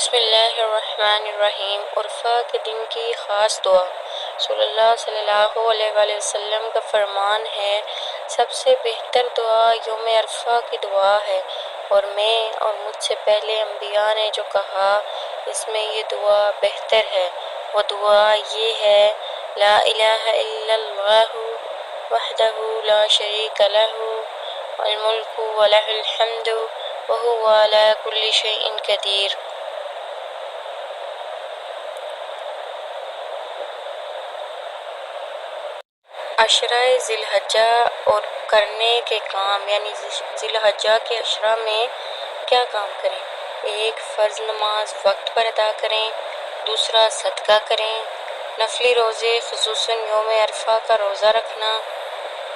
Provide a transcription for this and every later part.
بسم اللہ الرحمن الرحیم۔ عرفہ کے دن کی خاص دعا۔ رسول اللہ صلی اللہ علیہ وآلہ وسلم کا فرمان ہے، سب سے بہتر دعا یوم عرفہ کی دعا ہے، اور میں اور مجھ سے پہلے انبیاء نے جو کہا اس میں یہ دعا بہتر ہے۔ وہ دعا یہ ہے، لا الہ الا اللہ وحدہ لا شریک لہ الملک ولہ الحمد وہو علی کل شیء قدیر۔ عشرہ ذی الحجہ اور کرنے کے کام، یعنی ذی الحجہ کے عشرہ میں کیا کام کریں؟ ایک، فرض نماز وقت پر ادا کریں۔ دوسرا، صدقہ کریں۔ نفلی روزے خصوصاً یوم عرفہ کا روزہ رکھنا۔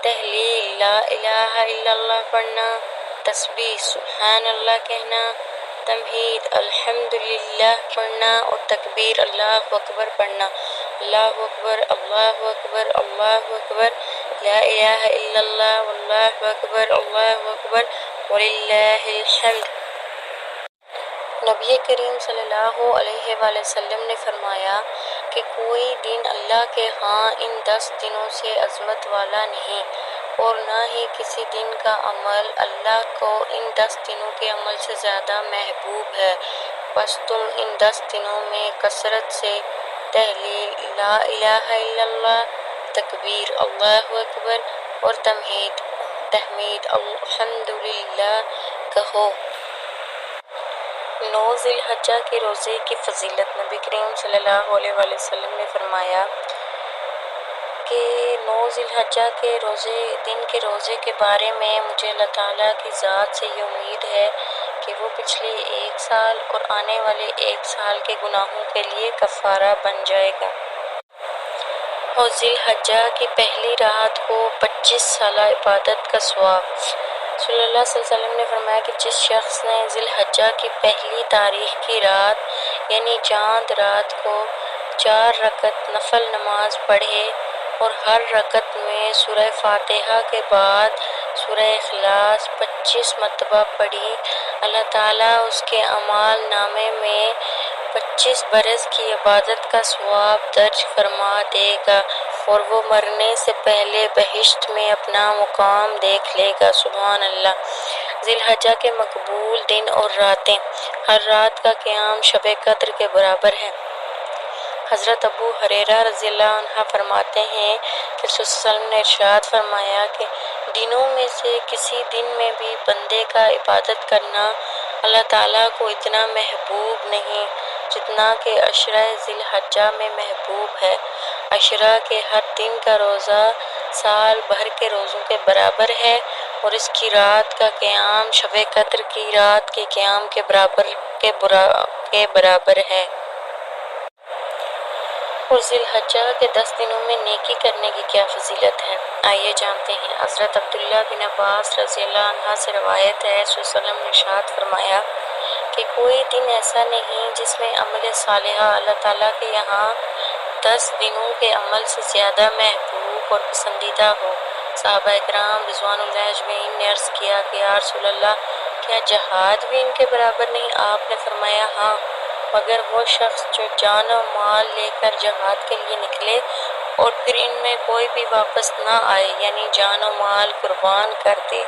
تحلیل لا الہ الا اللہ پڑھنا۔ تسبیح سبحان اللہ کہنا۔ تمہید الحمدللہ پڑھنا اور تکبیر اللہ اکبر پڑھنا۔ اللہ اکبر اللہ اکبر اللہ اکبر، لا الہ الا اللہ واللہ اکبر اللہ اکبر وللہ الحمد۔ نبی کریم صلی اللہ علیہ وآلہ وسلم نے فرمایا کہ کوئی دن اللہ کے ہاں ان 10 دنوں سے عظمت والا نہیں، اور نہ ہی کسی دن کا عمل اللہ کو ان 10 دنوں کے عمل سے زیادہ محبوب ہے۔ بس تم ان 10 دنوں میں کثرت سے تحلیل لا الہ الا اللہ، تکبیر اللہ اکبر اور تحمید الحمدللہ کہو۔ 9 ذی الحجہ کے روزے کی فضیلت۔ نبی کریم صلی اللہ علیہ وآلہ وسلم نے فرمایا کہ 9 ذی الحجہ کے دن کے روزے کے بارے میں مجھے اللہ تعالیٰ کی ذات سے یہ امید ہے کہ وہ پچھلے 1 سال اور آنے والے 1 سال کے گناہوں کے لیے کفارہ بن جائے گا۔ اور ذی الحجہ کی پہلی رات کو 25 سالہ عبادت کا ثواب۔ رسول اللہ صلی اللہ علیہ وسلم نے فرمایا کہ جس شخص نے ذی الحجہ کی پہلی تاریخ کی رات یعنی چاند رات کو 4 رکعت نفل نماز پڑھے اور ہر رکعت میں سورہ فاتحہ کے بعد سورہ اخلاص 25 مرتبہ پڑھی، اللہ تعالیٰ اس کے اعمال نامے میں 25 برس کی عبادت کا ثواب درج فرما دے گا، اور وہ مرنے سے پہلے بہشت میں اپنا مقام دیکھ لے گا۔ سبحان اللہ۔ ذی الحجہ کے مقبول دن اور راتیں۔ ہر رات کا قیام شب قدر کے برابر ہے۔ حضرت ابو ہریرہ رضی اللہ عنہ فرماتے ہیں کہ رسول صلی اللہ علیہ وسلم نے ارشاد فرمایا کہ دنوں میں سے کسی دن میں بھی بندے کا عبادت کرنا اللہ تعالیٰ کو اتنا محبوب نہیں جتنا کہ عشرہ ذی الحجہ میں محبوب ہے۔ عشرہ کے ہر دن کا روزہ سال بھر کے روزوں کے برابر ہے، اور اس کی رات کا قیام شب قدر کی رات کے قیام کے برابر ہے۔ اور ذی الحجہ کے 10 دنوں میں نیکی کرنے کی کیا فضیلت ہے؟ آئیے جانتے ہیں۔ حضرت عبداللہ بن عباس رضی اللہ عنہ سے روایت ہے، رسول صلی اللہ علیہ وسلم نے ارشاد فرمایا کہ کوئی دن ایسا نہیں جس میں عمل صالحہ اللہ تعالیٰ کے یہاں 10 دنوں کے عمل سے زیادہ محبوب اور پسندیدہ ہو۔ صحابہ اکرام رضوان اللہ اجمعین نے عرض کیا کہ یا رسول اللہ، کیا جہاد بھی ان کے برابر نہیں؟ آپ نے فرمایا ہاں، مگر وہ شخص جو جان و مال لے کر جہاد کے لیے نکلے اور پھر ان میں کوئی بھی واپس نہ آئے، یعنی جان و مال قربان کر دے۔